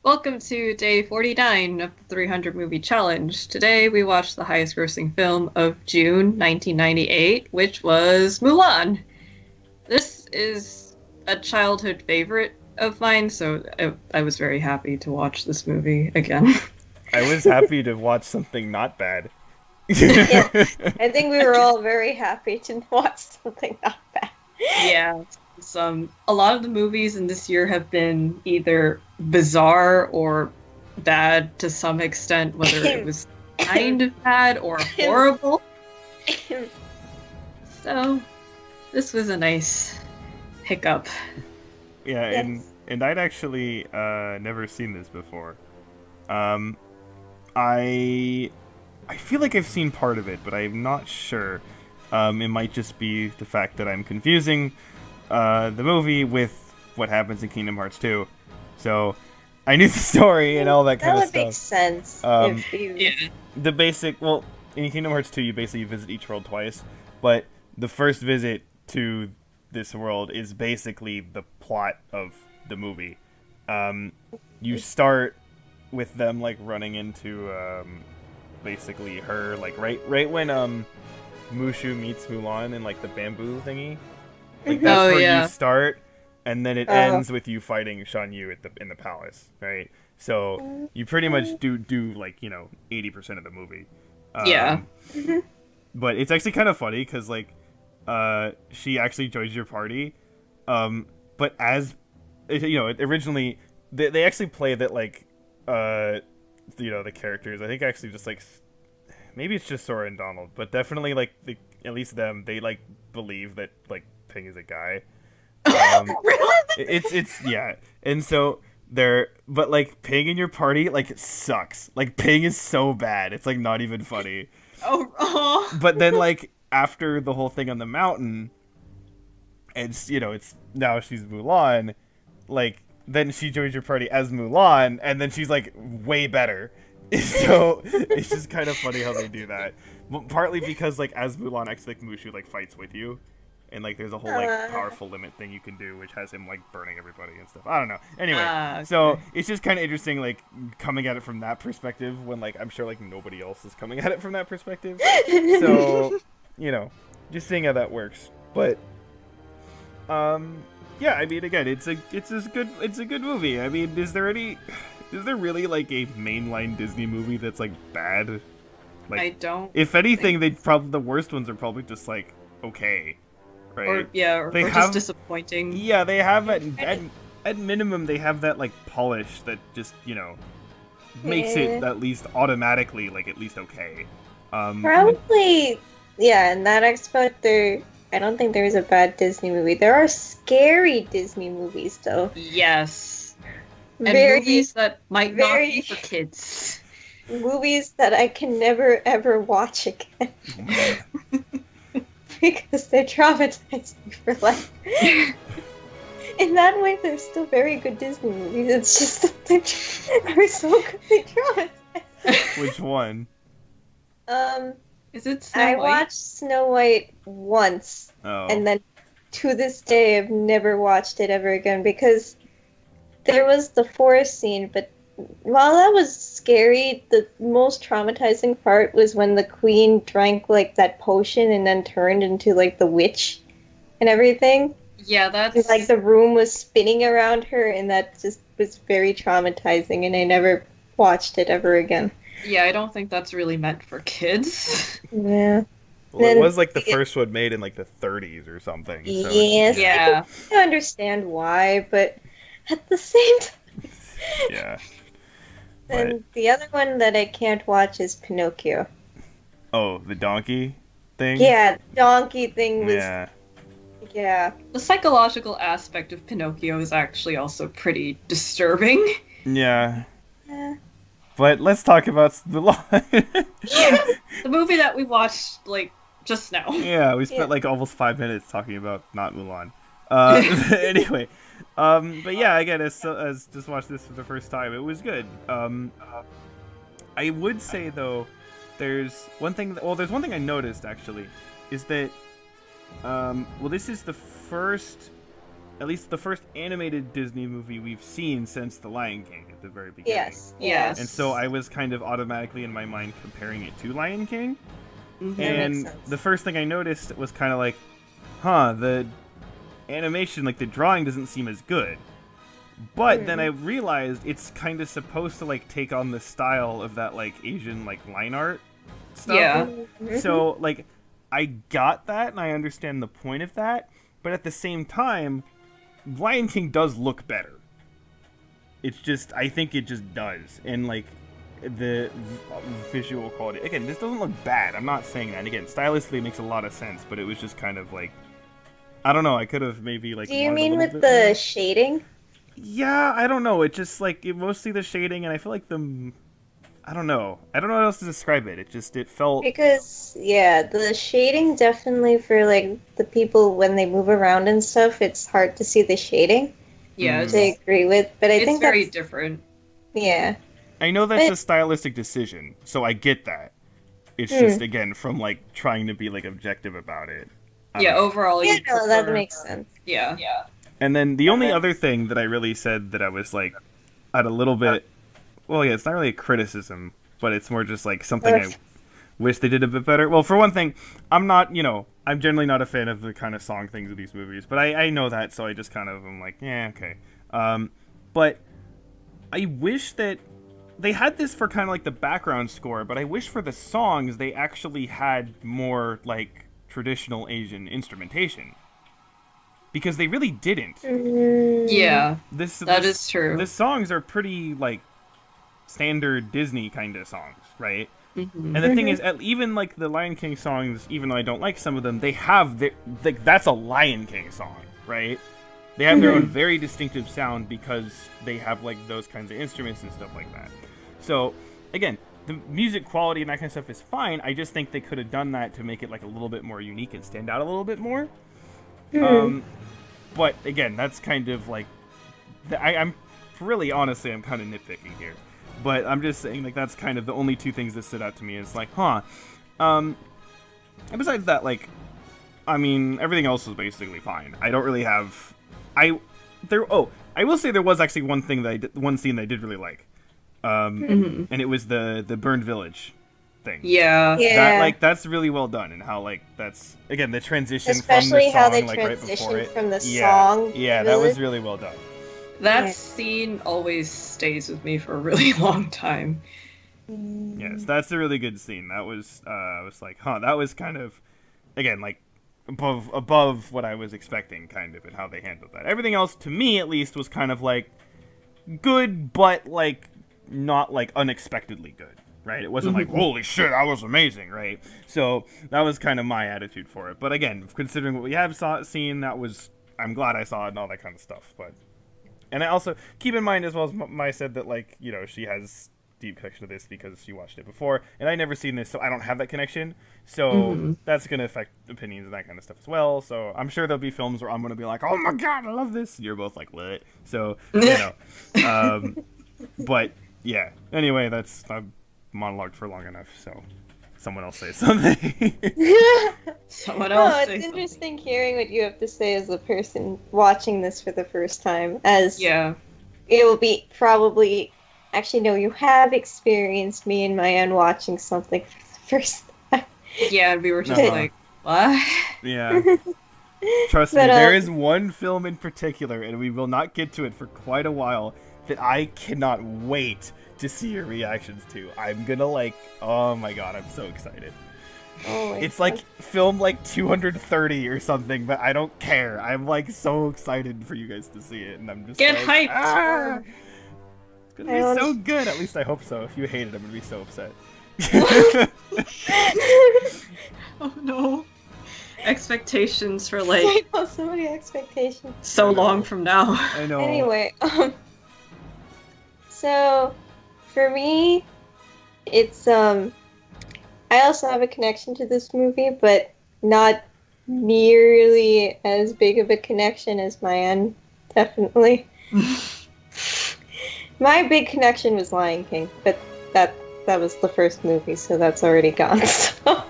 Welcome to day 49 of the 300 movie challenge. Today we watched the highest grossing film of June 1998, which was Mulan. This is a childhood favorite of mine, so I was very happy to watch this movie again. I was happy to watch something not bad. Yeah, I think we were all very happy to watch something not bad. Yeah, a lot of the movies in this year have been either bizarre or bad to some extent, whether it was kind of bad or horrible. So this was a nice hiccup. Yeah, Yes. and I'd actually never seen this before. Um, I I feel like I've seen part of it, but I'm not sure. It might just be the fact that I'm confusing the movie with what happens in Kingdom Hearts 2. So I knew the story and all that kind That of would make stuff. sense Um, if you. Yeah. The basic, well, in Kingdom Hearts 2, you basically visit each world twice, but the first visit to this world is basically the plot of the movie. You start with them like running into basically her like right when Mushu meets Mulan in like the bamboo thingy. Like that's Oh where yeah. you start, and then it ends with you fighting Shan Yu at the in the palace, right? So you pretty much do like 80% of the movie. Yeah. But it's actually kind of funny because like she actually joins your party, but as originally they actually play that like the characters I think actually just like maybe it's just Sora and Donald, but definitely like at least them they like believe that like Ping is a guy. Really? It's yeah, and so but like Ping in your party like it sucks. Like Ping is so bad, it's like not even funny. Oh. But then like after the whole thing on the mountain, it's now she's Mulan, like then she joins your party as Mulan, and then she's like way better. So it's just kind of funny how they do that. Partly because like as Mulan, actually like Mushu like fights with you, and like there's a whole like powerful limit thing you can do, which has him like burning everybody and stuff. I don't know. Anyway, Okay. so it's just kind of interesting like coming at it from that perspective when like I'm sure like nobody else is coming at it from that perspective. So just seeing how that works. But yeah, I mean, again, it's a good movie. I mean, is there really like a mainline Disney movie that's like bad? Like, I don't. if anything, the worst ones are probably just like okay, right? Or They just have- disappointing. Yeah, they have at minimum they have that like polish that just makes it at least automatically like at least okay. Probably, yeah, in that aspect, I don't think there is a bad Disney movie. There are scary Disney movies, though. Yes. And Very, movies that might not very- be for kids. movies that I can never ever watch again because they traumatize me for life. In that way, they're still very good Disney movies. It's just that they're so good they traumatize. Which one? Is it Snow I White? watched Snow White once, Oh, and then to this day, I've never watched it ever again because there was the forest scene, but while that was scary, the most traumatizing part was when the queen drank like that potion and then turned into like the witch and everything. Yeah, And, that's like the room was spinning around her, and that just was very traumatizing, and I never watched it ever again. yeah. I don't think that's really meant for kids. Yeah. well, it then- was like the first one made in like the 30s or something. So it's- Yes. Yeah. I understand why, but at the same time. yeah. And the other one that I can't watch is Pinocchio. Oh, the donkey thing. Yeah, the donkey thing was. Yeah. Yeah. The psychological aspect of Pinocchio is actually also pretty disturbing. Yeah. Yeah. But let's talk about Mulan. The movie that we watched, like, just now. Yeah, we spent Yeah. like almost 5 minutes talking about not Mulan. Anyway, but yeah, again, as just watched this for the first time, it was good. I would say though, there's one thing. There's one thing I noticed actually, is that, well, this is the first at least the first animated Disney movie we've seen since The Lion King at the very beginning. Yes. And so I was kind of automatically in my mind comparing it to Lion King. Mm-hmm. And the first thing I noticed was kind of like, the animation, like the drawing doesn't seem as good. But then I realized it's kind of supposed to like take on the style of that like Asian like line art stuff. Yeah. So like I got that and I understand the point of that, but at the same time, Lion King does look better. It's just, I think it just does. And like the visual quality, again, this doesn't look bad. I'm not saying that. And again, stylistically it makes a lot of sense, but it was just kind of like, I don't know, I could have maybe like... Do you mean with the shading? Yeah, I don't know. It just like, mostly the shading, and I feel like I don't know how else to describe it. It felt... Because, yeah, the shading definitely for, like, the people when they move around and stuff, it's hard to see the shading. Yeah, I agree with, but I think it's very different. Yeah. I know that's a stylistic decision, so I get that. It's just, again, from, like, trying to be, like, objective about it. Yeah, overall, yeah, no, that makes sense. Yeah. And then the only other thing that I really said that I was, like, at a little bit... Well, yeah, it's not really a criticism, but it's more just, like, something I wish they did a bit better. Well, for one thing, I'm not, I'm generally not a fan of the kind of song things of these movies, but I know that, so I just kind of am like, yeah, okay. But I wish that they had this for kind of like the background score, but I wish for the songs they actually had more, like, traditional Asian instrumentation. Because they really didn't. Yeah, that is true. The songs are pretty, like, standard Disney kind of songs, right? Mm-hmm. And the thing is, even, like, the Lion King songs, even though I don't like some of them, they have, like, that's a Lion King song, right? They have their own very distinctive sound because they have, like, those kinds of instruments and stuff like that. So, again, the music quality and that kind of stuff is fine. I just think they could have done that to make it, like, a little bit more unique and stand out a little bit more. But again, that's kind of like, I'm really, honestly, I'm kind of nitpicking here, but I'm just saying, like, that's kind of the only two things that stood out to me. It's like, and besides that, like, I mean, everything else was basically fine. I don't really have, I will say there was actually one scene that I did really like, and it was the burned village thing. Yeah. That's really well done, and how, like, that's, again, the transition especially from the song, how they like, right before it. From the song. Yeah, that was really well done. That scene always stays with me for a really long time. Yes, that's a really good scene. That was, I was like, that was kind of, again, like, above what I was expecting, kind of, and how they handled that. Everything else, to me at least, was kind of, like, good, but, like, not, like, unexpectedly good. Right? It wasn't like, holy shit, that was amazing, right? So that was kind of my attitude for it. But again, considering what we have seen, I'm glad I saw it and all that kind of stuff. And I also keep in mind, as well as Mai said, that, like, she has deep connection to this because she watched it before, and I never seen this, so I don't have that connection. So that's gonna affect opinions and that kind of stuff as well. So I'm sure there'll be films where I'm gonna be like, oh my god, I love this. And you're both like, what? So but yeah. Anyway, I've monologued for long enough, so someone else say something. Someone else. No, it's interesting hearing what you have to say as a person watching this for the first time. As it will be probably. Actually, no, you have experienced me and Mayan watching something for the first time. Yeah, and we were just like, what? Yeah. Trust me, there is one film in particular, and we will not get to it for quite a while, that I cannot wait to see your reactions to. I'm gonna, like, oh my god, I'm so excited. It's like film like 230 or something, but I don't care. I'm, like, so excited for you guys to see it, and I'm just hyped. It's gonna be so good. At least I hope so. If you hate it, I'm gonna be so upset. Oh no. Expectations for, like, so many expectations. So long from now. I know. Anyway, so for me, it's I also have a connection to this movie, but not nearly as big of a connection as Mayan, definitely. My big connection was Lion King, but that was the first movie, so that's already gone. So.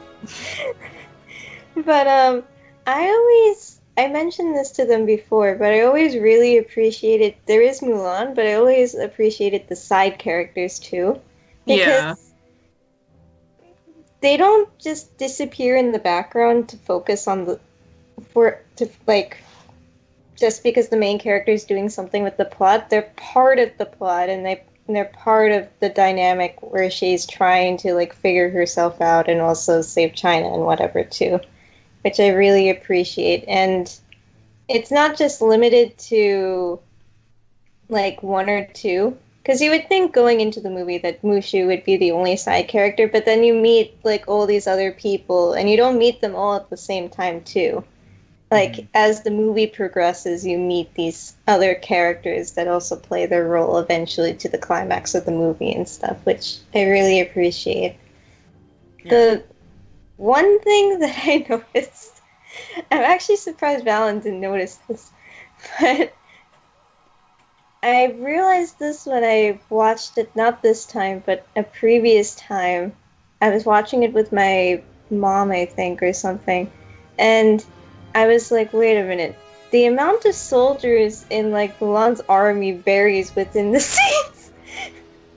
But I I mentioned this to them before, but I always really appreciated, there is Mulan, but I always appreciated the side characters too. Because Yeah. they don't just disappear in the background to focus on just because the main character is doing something with the plot. They're part of the plot, and they're part of the dynamic where she's trying to like figure herself out and also save China and whatever too, which I really appreciate. And it's not just limited to like one or two. Because you would think going into the movie that Mushu would be the only side character, but then you meet like all these other people, and you don't meet them all at the same time too. Like as the movie progresses, you meet these other characters that also play their role eventually to the climax of the movie and stuff, which I really appreciate. Yeah. The one thing that I noticed, I'm actually surprised Valen didn't notice this, but I realized this when I watched it, not this time, but a previous time. I was watching it with my mom, I think, or something, and I was like, wait a minute. The amount of soldiers in like Mulan's army varies within the scenes.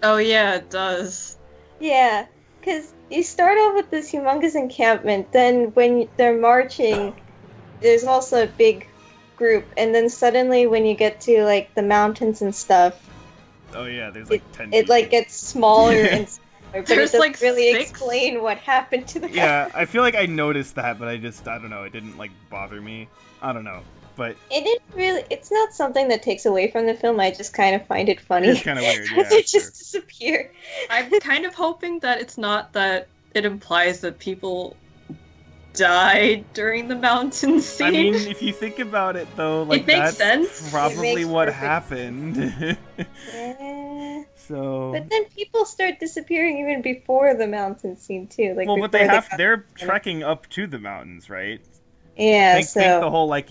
Oh yeah, it does. Yeah, because you start off with this humongous encampment, then when they're marching, there's also a big group, and then suddenly when you get to like the mountains and stuff, Oh yeah, there's like 10 it like people. gets smaller and smaller, but There's, it doesn't like, really 6? explain what happened to the guy. Yeah, I feel like I noticed that, but I don't know, it didn't like bother me. I don't know. But It didn't really. It's not something that takes away from the film. I just kind of find it funny. it's kind of weird, yeah. They sure. just disappear. I'm kind of hoping that it's not that it implies that people died during the mountain scene. I mean, if you think about it though, like It makes that's sense. probably It makes what perfect happened. Eh. So But then people start disappearing even before the mountain scene too. Like well, but before got- they're trekking up to the mountains, right? Yeah, think so the whole like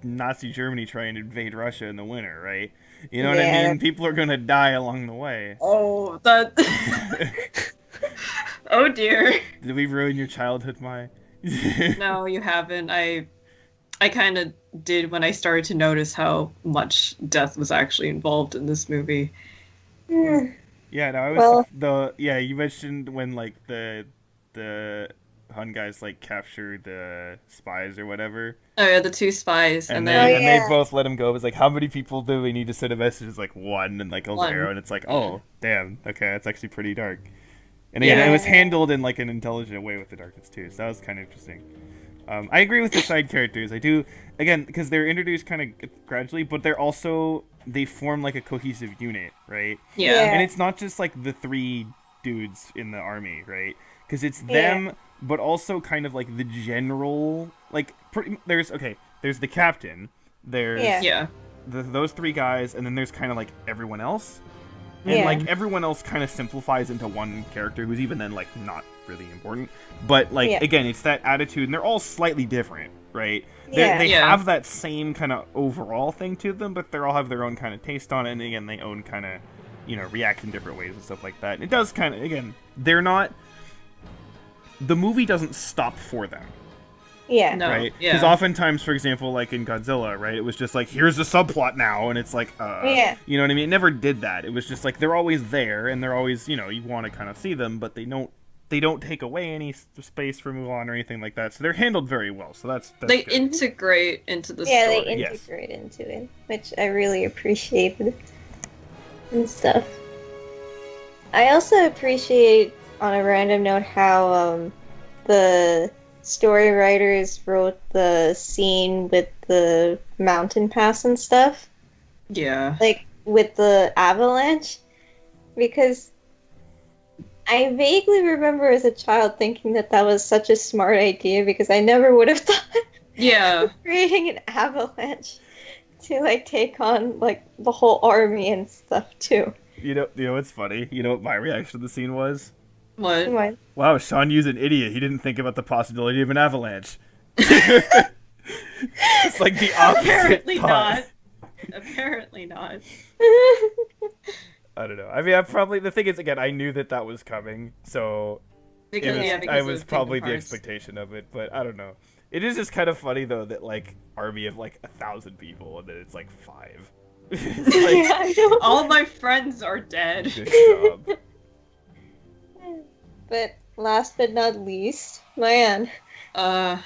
Nazi Germany trying to invade Russia in the winter, right? You know what I Yeah. mean? People are gonna die along the way. Oh, that. Oh dear. Did we ruin your childhood, Mai? No, you haven't. I kind of did when I started to notice how much death was actually involved in this movie. hmm, Yeah, no, I was Well- you mentioned when like the Hun guys like capture the spies or whatever, Oh yeah, the two spies, and and they then Oh, and they yeah. both let him go. It was like, how many people do we need to send a message? It's like one, and like goes an One. arrow, and it's like, oh damn, okay, that's actually pretty dark. And again, Yeah. it was handled in like an intelligent way with the darkness too, so that was kind of interesting. I agree with the side characters. I do, again, because they're introduced kind of gradually, but they form like a cohesive unit, right? yeah. Yeah. And it's not just like the three dudes in the army, right? Because it's Yeah. them, but also kind of like the general, like there's the captain, there's Yeah. Yeah. those three guys, and then there's kind of like everyone else. And Yeah. like everyone else kind of simplifies into one character who's even then like not really important. But like Yeah. again, it's that attitude, and they're all slightly different, right? Yeah. They Yeah. have that same kind of overall thing to them, but they all have their own kind of taste on it, and again, they own kind of react in different ways and stuff like that. It does kind of, again, they're not. The movie doesn't stop for them. Yeah. No. Right? Yeah. Because oftentimes, for example, like in Godzilla, right, it was just like, here's the subplot now, and it's like, Yeah. you know what I mean? It never did that. It was just like, they're always there, and they're always, you want to kind of see them, but they don't take away any space for Mulan or anything like that, so they're handled very well, so that's They good. integrate into the Yeah, story. they Yes. integrate into it, which I really appreciated and stuff. I also appreciate, on a random note, how the story writers wrote the scene with the mountain pass and stuff, Yeah. like with the avalanche, because I vaguely remember as a child thinking that that was such a smart idea, because I never would have thought Yeah. creating an avalanche to like take on like the whole army and stuff too. You know what's funny? You know what my reaction to the scene was? What? Anyway, Wow, Sean Yu's an idiot. He didn't think about the possibility of an avalanche. It's like the opposite Apparently thought. not. Apparently not. I don't know. I mean, the thing is, again, I knew that was coming, so Because it was, yeah, because I of was Kingdom probably the Hearts. expectation of it, but I don't know. It is just kind of funny though that like army of like 1,000 people and then it's like 5. It's like, Yeah, I know. All my friends are dead. good job. But last but not least, man. I,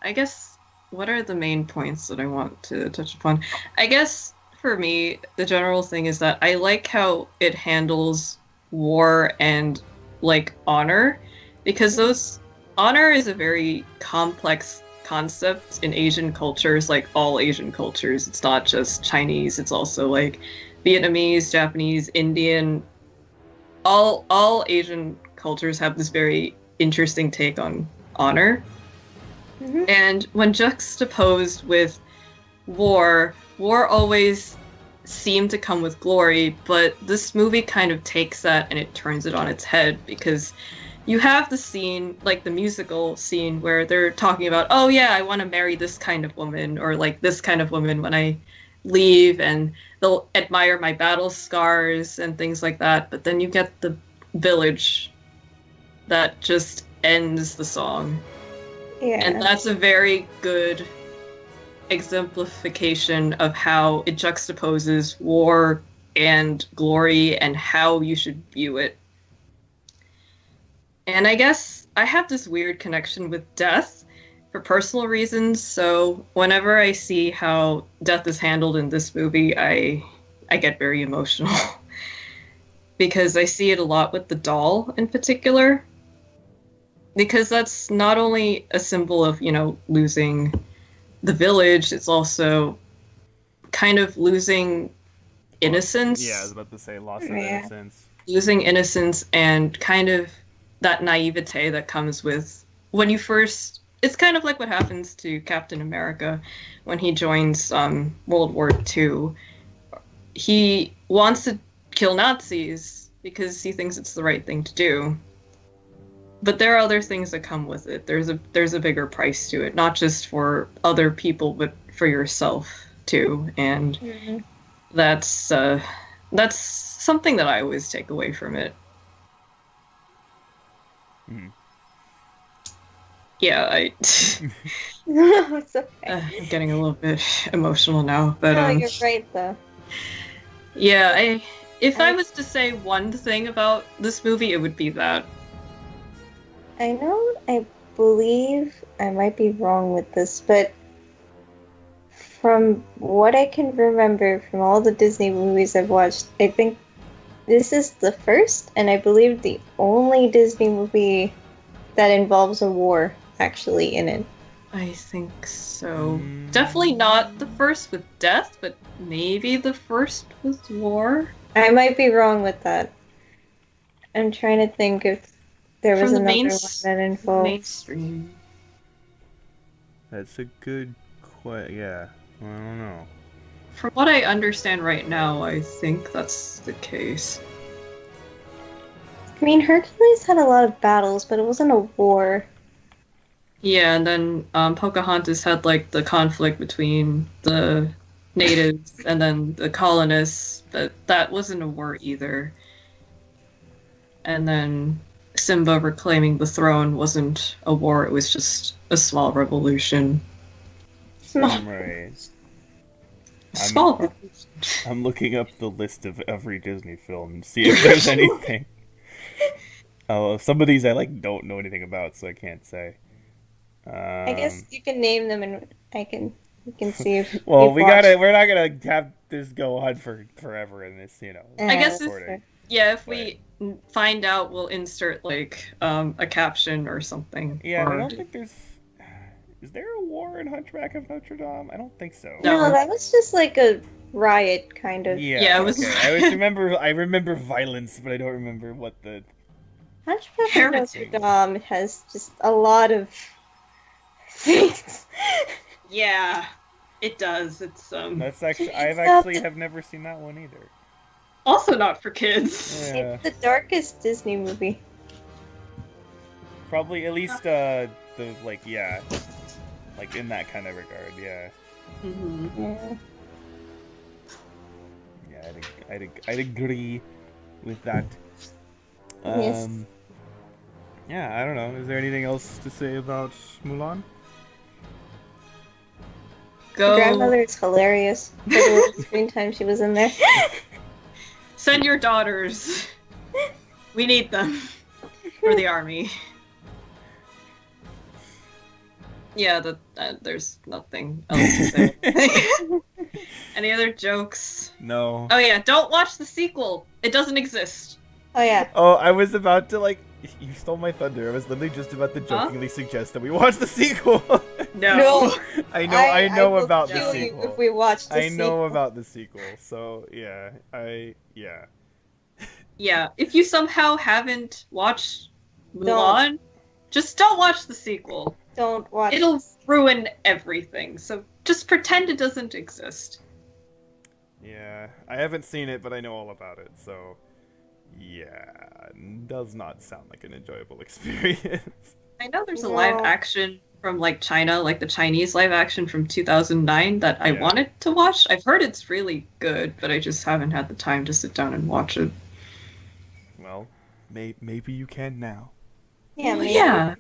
I guess, what are the main points that I want to touch upon? I guess for me, the general thing is that I like how it handles war and like honor, because those honor is a very complex concept in Asian cultures, like all Asian cultures. It's not just Chinese, it's also like Vietnamese, Japanese, Indian. All Asian cultures have this very interesting take on honor. Mm-hmm. And when juxtaposed with war always seemed to come with glory, but this movie kind of takes that and it turns it on its head, because you have the scene, like the musical scene, where they're talking about, oh yeah, I want to marry this kind of woman, or like this kind of woman when I leave, and they'll admire my battle scars and things like that. But then you get the village that just ends the song. Yeah. And that's a very good exemplification of how it juxtaposes war and glory and how you should view it. And I guess I have this weird connection with death for personal reasons, so whenever I see how death is handled in this movie, I get very emotional. Because I see it a lot with the doll in particular. Because that's not only a symbol of, losing the village, it's also kind of losing innocence. Yeah, I was about to say loss of Yeah. innocence. Losing innocence and kind of that naivete that comes with when you first... It's kind of like what happens to Captain America when he joins World War II. He wants to kill Nazis because he thinks it's the right thing to do. But there are other things that come with it. There's a bigger price to it, not just for other people, but for yourself too. And Mhm. that's something that I always take away from it. Mhm. Yeah, No, it's okay. I'm getting a little bit emotional now, but No, you're right though. yeah, if I was to say one thing about this movie, it would be that. I believe I might be wrong with this, but from what I can remember from all the Disney movies I've watched, I think this is the first, and I believe the only Disney movie that involves a war actually in it. I think so. Definitely not the first with death, but maybe the first with war. I might be wrong with that. I'm trying to think if there was From the another one that involved. mainstream. That's a good yeah. I don't know. From what I understand right now, I think that's the case. I mean, Hercules had a lot of battles, but it wasn't a war. Yeah, and then Pocahontas had like the conflict between the natives and then the colonists, but that wasn't a war either. And then Simba reclaiming the throne wasn't a war, it was just a small revolution. Small. Right. Small. I'm looking up the list of every Disney film and see if there's anything. Oh, some of these I don't know anything about, so I can't say. I guess you can name them, and we can see if. Well, you've we're not gonna have this go on for forever in this, I guess recording. if we find out, we'll insert a caption or something. Yeah, or... I don't think there's. Is there a war in Hunchback of Notre Dame? I don't think so. No, that was just like a riot, kind of. Yeah, it was. Okay. I remember violence, but I don't remember what the. Hunchback of Notre Dame has just a lot of things. Yeah, it does. It's That's actually have never seen that one either. Also not for kids. Yeah. It's the darkest Disney movie. Probably at least in that kind of regard, yeah. Mm-hmm. Yeah. Yeah, I'd agree with that. Yes. Yeah, I don't know. Is there anything else to say about Mulan? Go Grandmother is hilarious. For the little screen time she was in there. send your daughters. We need them for the army. Yeah, there's nothing else to say. Any other jokes? No. Oh yeah, don't watch the sequel. It doesn't exist. Oh yeah. Oh, I was about to, like... You stole my thunder. I was literally just about to jokingly suggest that we watch the sequel. No. I know will about the kill you sequel. if we watch the I know sequel. about the sequel, so yeah, yeah. Yeah, if you somehow haven't watched Mulan, just don't watch the sequel. Don't watch. It'll ruin everything. So just pretend it doesn't exist. Yeah, I haven't seen it, but I know all about it, so yeah, does not sound like an enjoyable experience. I know there's a No. live action from like China, like the Chinese live action from 2009 that I Yeah. wanted to watch. I've heard it's really good, but I just haven't had the time to sit down and watch it. Well, maybe you can now. Yeah. Well, maybe. yeah.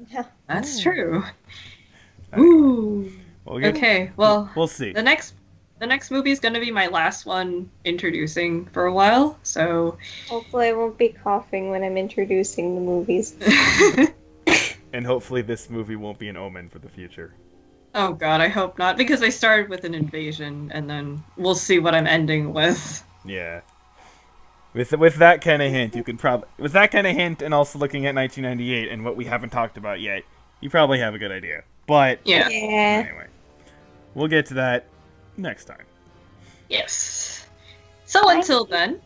That's true. Ooh. We'll get- Okay, well, we'll see. the next movie is going to be my last one introducing for a while, so Hopefully, I won't be coughing when I'm introducing the movies. And hopefully this movie won't be an omen for the future. oh god, I hope not, because I started with an invasion, and then we'll see what I'm ending with. Yeah. With that kind of hint, you can probably... With that kind of hint, and also looking at 1998 and what we haven't talked about yet, you probably have a good idea. But, Yeah. anyway. We'll get to that next time. Yes. So until then,